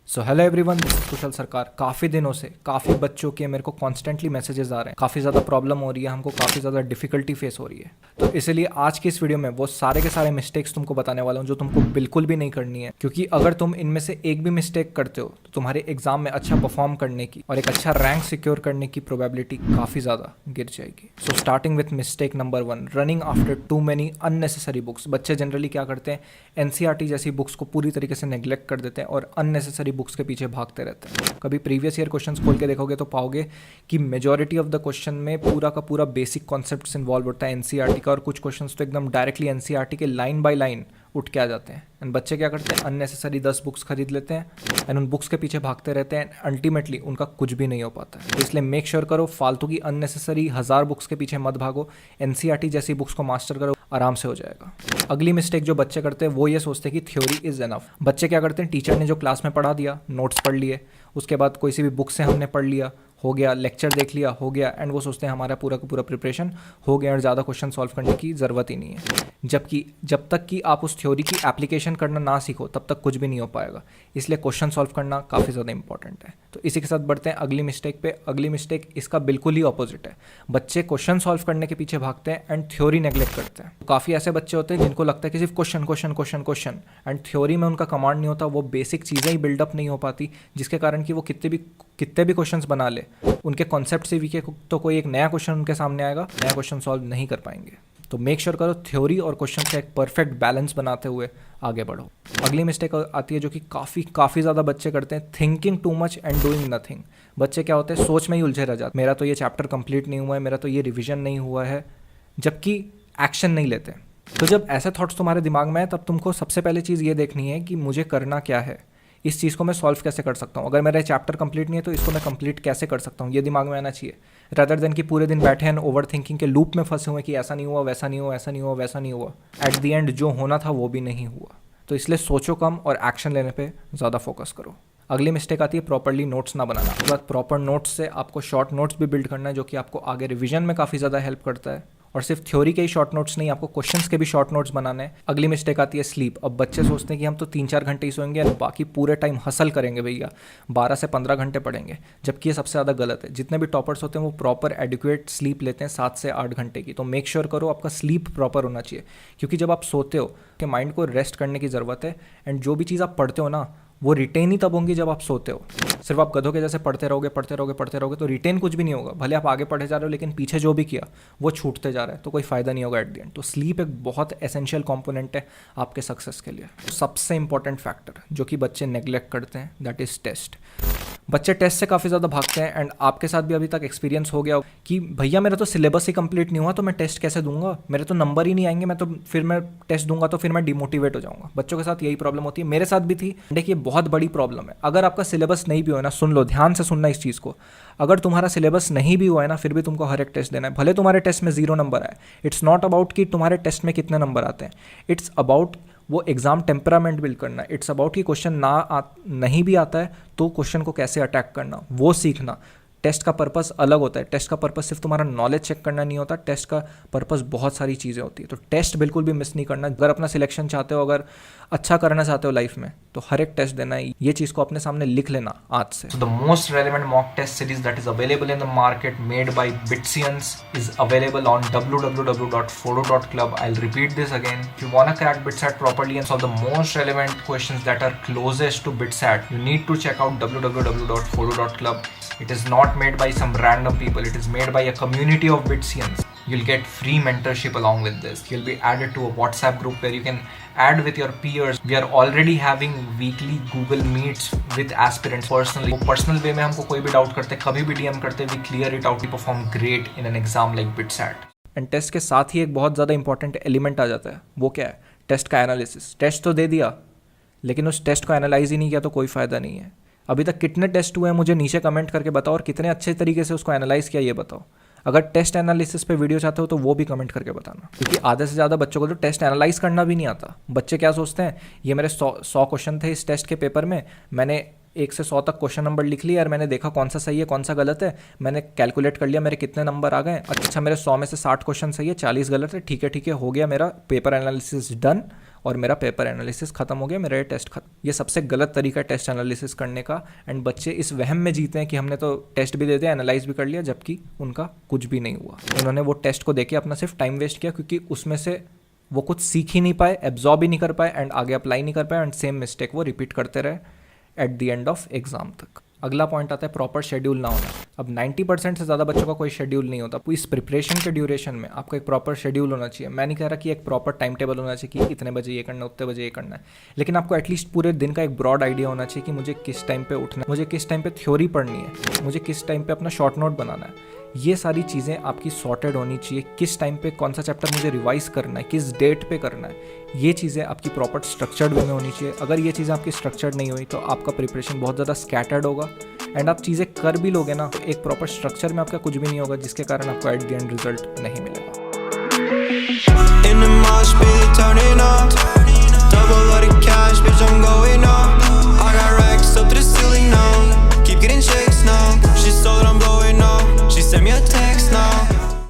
So hello everyone, this is Kushal Sarkar. काफ़ी दिनों से काफ़ी बच्चों के मेरे को कॉन्स्टेंटली मैसेजेस आ रहे हैं, काफ़ी ज़्यादा प्रॉब्लम हो रही है, हमको काफ़ी ज़्यादा डिफिकल्टी फेस हो रही है। तो इसलिए आज की इस वीडियो में वो सारे के सारे मिस्टेक्स तुमको बताने वाला हूँ जो तुमको बिल्कुल भी नहीं करनी है, क्योंकि अगर तुम इनमें से एक भी मिस्टेक करते हो तो तुम्हारे एग्जाम में अच्छा परफॉर्म करने की और एक अच्छा रैंक सिक्योर करने की प्रोबेबिलिटी काफ़ी ज़्यादा गिर जाएगी। So starting with mistake number 1, running after two many unnecessary books. बच्चे जनरली क्या करते हैं, एनसीईआरटी जैसी बुक्स को पूरी तरीके से नेग्लेक्ट कर देते हैं और अननेसेसरी बुक्स के पीछे भागते रहते हैं। कभी प्रीवियस ईयर क्वेश्चंस खोल के देखोगे तो पाओगे कि मेजॉरिटी ऑफ द क्वेश्चन में पूरा का पूरा बेसिक कॉन्सेप्ट्स इन्वॉल्व होता है एनसीईआरटी का, और कुछ क्वेश्चंस तो एकदम डायरेक्टली एनसीईआरटी के लाइन बाय लाइन उठ के आ जाते हैं। एंड बच्चे क्या करते हैं, अननेसेसरी 10 बुक्स खरीद लेते हैं एंड उन बुक्स के पीछे भागते रहते हैं। अल्टीमेटली उनका कुछ भी नहीं हो पाता है। तो इसलिए मेक श्योर करो, फालतू की अननेसेसरी 1000 बुक्स के पीछे मत भागो। एनसीईआरटी जैसी बुक्स को मास्टर करो, आराम से हो जाएगा। अगली मिस्टेक जो बच्चे करते हैं वो ये सोचते हैं कि थ्योरी इज एनफ। बच्चे क्या करते हैं, टीचर ने जो क्लास में पढ़ा दिया, नोट्स पढ़ लिए, उसके बाद कोई सी भी बुक से हमने पढ़ लिया, हो गया, लेक्चर देख लिया, हो गया, एंड वो सोचते हैं हमारा पूरा का पूरा प्रिपरेशन हो गया और ज़्यादा क्वेश्चन सॉल्व करने की ज़रूरत ही नहीं है। जबकि जब तक कि आप उस थ्योरी की एप्लीकेशन करना ना सीखो तब तक कुछ भी नहीं हो पाएगा। इसलिए क्वेश्चन सॉल्व करना काफ़ी ज़्यादा इंपॉर्टेंट है। तो इसी के साथ बढ़ते हैं अगली मिस्टेक पे। अगली मिस्टेक इसका बिल्कुल ही ऑपोजिट है। बच्चे क्वेश्चन सॉल्व करने के पीछे भागते हैं एंड थ्योरी नेग्लेक्ट करते हैं। काफ़ी ऐसे बच्चे होते हैं जिनको लगता है कि सिर्फ question question question question and theory में उनका कमांड नहीं होता, वो बेसिक चीज़ें ही बिल्डअप नहीं हो पाती, जिसके कारण कि वो कितने भी क्वेश्चंस बना ले, उनके कॉन्सेप्ट से वीक है तो कोई एक नया क्वेश्चन उनके सामने आएगा, नया क्वेश्चन सॉल्व नहीं कर पाएंगे। तो मेक श्योर करो थ्योरी और क्वेश्चन का एक परफेक्ट बैलेंस बनाते हुए आगे बढ़ो। अगली मिस्टेक आती है जो कि काफ़ी ज़्यादा बच्चे करते हैं, thinking too much and doing nothing. बच्चे क्या होते हैं, सोच में ही उलझे रह जाते, मेरा तो ये चैप्टर कंप्लीट नहीं हुआ है, मेरा तो ये रिविजन नहीं हुआ है, जबकि एक्शन नहीं लेते। तो जब ऐसे थॉट्स तुम्हारे दिमाग में है तब तुमको सबसे पहले चीज़ ये देखनी है कि मुझे करना क्या है, इस चीज़ को मैं सॉल्व कैसे कर सकता हूँ। अगर मेरा चैप्टर कंप्लीट नहीं है तो इसको मैं कंप्लीट कैसे कर सकता हूँ, ये दिमाग में आना चाहिए, रादर देन कि पूरे दिन बैठे हैं ओवर थिंकिंग के लूप में फंसे हुए कि ऐसा नहीं हुआ, वैसा नहीं हुआ, ऐसा नहीं हुआ, वैसा नहीं हुआ। एट द एंड जो होना था वो भी नहीं हुआ। तो इसलिए सोचो कम और एक्शन लेने पे ज़्यादा फोकस करो। अगली मिस्टेक आती है प्रॉपर्ली नोट्स ना बनाना। उसके बाद प्रॉपर नोट्स से आपको शॉर्ट नोट्स भी बिल्ड करना है, जो कि आपको आगे रिवीजन में काफ़ी ज़्यादा हेल्प करता है। और सिर्फ थ्योरी के ही शॉर्ट नोट्स नहीं, आपको क्वेश्चंस के भी शॉर्ट नोट्स बनाने हैं। अगली मिस्टेक आती है स्लीप। अब बच्चे सोचते हैं कि हम तो 3-4 घंटे ही सोएंगे और बाकी पूरे टाइम हसल करेंगे भैया, 12 से 15 घंटे पढ़ेंगे, जबकि ये सबसे ज़्यादा गलत है। जितने भी टॉपर्स होते हैं वो प्रॉपर एडिक्वेट स्लीप लेते हैं 7 से 8 घंटे की। तो मेक श्योर करो आपका स्लीप प्रॉपर होना चाहिए, क्योंकि जब आप सोते हो कि माइंड को रेस्ट करने की ज़रूरत है। एंड जो भी चीज़ आप पढ़ते हो ना वो रिटेन ही तब होंगी जब आप सोते हो। सिर्फ आप गधों के जैसे पढ़ते रहोगे तो रिटेन कुछ भी नहीं होगा। भले आप आगे पढ़े जा रहे हो लेकिन पीछे जो भी किया वो छूटते जा रहा है, तो कोई फ़ायदा नहीं होगा एट द एंड। तो स्लीप एक बहुत एसेंशियल कंपोनेंट है आपके सक्सेस के लिए। सबसे इंपॉर्टेंट फैक्टर जो कि बच्चे नेग्लेक्ट करते हैं, दैट इज़ टेस्ट। बच्चे टेस्ट से काफ़ी ज़्यादा भागते हैं एंड आपके साथ भी अभी तक एक्सपीरियंस हो गया कि भैया मेरा तो सिलेबस ही कंप्लीट नहीं हुआ तो मैं टेस्ट कैसे दूंगा, मेरे तो नंबर ही नहीं आएंगे, फिर मैं टेस्ट दूंगा तो फिर मैं डिमोटिवेट हो जाऊंगा। बच्चों के साथ यही प्रॉब्लम होती है, मेरे साथ भी थी। देखिए बहुत बड़ी प्रॉब्लम है। अगर आपका सिलेबस नहीं भी हो ना, सुन लो ध्यान से, सुनना इस चीज़ को, अगर तुम्हारा सिलेबस नहीं भी हुआ है ना फिर भी तुमको हर एक टेस्ट देना है, भले तुम्हारे टेस्ट में 0 नंबर आए। इट्स नॉट अबाउट कि तुम्हारे टेस्ट में कितने नंबर आते हैं, इट्स अबाउट वो एग्जाम टेम्परामेंट बिल्ड करना। इट्स अबाउट कि क्वेश्चन नहीं भी आता है तो क्वेश्चन को कैसे अटैक करना, वो सीखना। टेस्ट का पर्पस अलग होता है। टेस्ट का पर्पस सिर्फ तुम्हारा नॉलेज चेक करना नहीं होता, टेस्ट का पर्पस बहुत सारी चीज़ें होती है। तो टेस्ट बिल्कुल भी मिस नहीं करना। अगर अपना सिलेक्शन चाहते हो, अगर अच्छा करना चाहते हो लाइफ में, तो हर एक टेस्ट देना है। ये चीज़ को अपने सामने लिख लेना आज से। So the most relevant mock test series that is available in the market made by Bitsians is available on www.fodo.club. I'll repeat this again. If you want to crack BitSat properly and solve the most relevant questions that are closest to BitSat, you need to check out www.fodo.club. It is not made by some random people. It is made by a community of Bitsians. You'll get free mentorship along with this. You'll be added to a WhatsApp group where you can add with your peers. We are already having weekly Google Meets with aspirants personally. वो personal way में हमको कोई भी doubt करते, कभी भी DM करते, we clear it out. We perform great in an exam like BitSat. And test के साथ ही एक बहुत ज़्यादा इंपॉर्टेंट एलिमेंट आ जाता है, वो क्या है, टेस्ट का एनालिसिस। टेस्ट तो दे दिया लेकिन उस टेस्ट को एनालाइज ही नहीं किया तो कोई फ़ायदा नहीं है। अभी तक कितने टेस्ट हुए हैं मुझे नीचे कमेंट करके बताओ, और कितने अच्छे तरीके से उसको एनालाइज किया ये बताओ। अगर टेस्ट एनालिसिस पे वीडियो चाहते हो तो वो भी कमेंट करके बताना, क्योंकि आधे से ज़्यादा बच्चों को तो टेस्ट एनालाइज करना भी नहीं आता। बच्चे क्या सोचते हैं, ये मेरे 100 क्वेश्चन थे इस टेस्ट के पेपर में, मैंने 1 से 100 तक क्वेश्चन नंबर लिख लिया और मैंने देखा कौन सा सही है कौन सा गलत है, मैंने कैलकुलेट कर लिया मेरे कितने नंबर आ गए। अच्छा मेरे 100 में से 60 क्वेश्चन सही है, 40 गलत है, ठीक है हो गया, मेरा पेपर एनालिसिस डन, और मेरा पेपर एनालिसिस खत्म हो गया, मेरा ये टेस्ट खत्म। ये सबसे गलत तरीका है टेस्ट एनालिसिस करने का। एंड बच्चे इस वहम में जीते हैं कि हमने तो टेस्ट भी दे दिया, एनालाइज भी कर लिया, जबकि उनका कुछ भी नहीं हुआ। उन्होंने वो टेस्ट को देके अपना सिर्फ टाइम वेस्ट किया, क्योंकि उसमें से वो कुछ सीख ही नहीं पाए, एब्जॉर्ब ही नहीं कर पाए एंड आगे अप्लाई नहीं कर पाए, एंड सेम मिस्टेक वो रिपीट करते रहे at the end of exam तक। अगला पॉइंट आता है प्रॉपर शेड्यूल ना होना। अब 90% से ज़्यादा बच्चों का कोई शेड्यूल नहीं होता। इस प्रिपरेशन के ड्यूरेशन में आपका एक प्रॉपर शेड्यूल होना चाहिए। मैं नहीं कह रहा कि एक प्रॉपर टाइम टेबल होना चाहिए कि इतने बजे ये करना है, उतने बजे ये करना है, लेकिन आपको एटलीस्ट पूरे दिन का एक ब्रॉड आइडिया होना चाहिए कि मुझे किस टाइम पे उठना है, मुझे किस टाइम पे थ्योरी पढ़नी है, मुझे किस टाइम पे अपना शॉर्ट नोट बनाना है। ये सारी चीज़ें आपकी सॉर्टेड होनी चाहिए। किस टाइम पे कौन सा चैप्टर मुझे रिवाइज करना है, किस डेट पे करना है, ये चीज़ें आपकी प्रॉपर स्ट्रक्चर्ड वे में होनी चाहिए। अगर ये चीज़ें आपकी स्ट्रक्चर्ड नहीं हुई तो आपका प्रिपरेशन बहुत ज़्यादा स्कैटर्ड होगा एंड आप चीज़ें कर भी लोगे ना, एक प्रॉपर स्ट्रक्चर में आपका कुछ भी नहीं होगा, जिसके कारण आपको एट द एंड रिजल्ट नहीं मिलेगा। In the mosh pit, turning up. Double loaded cash, bitch, I'm going up.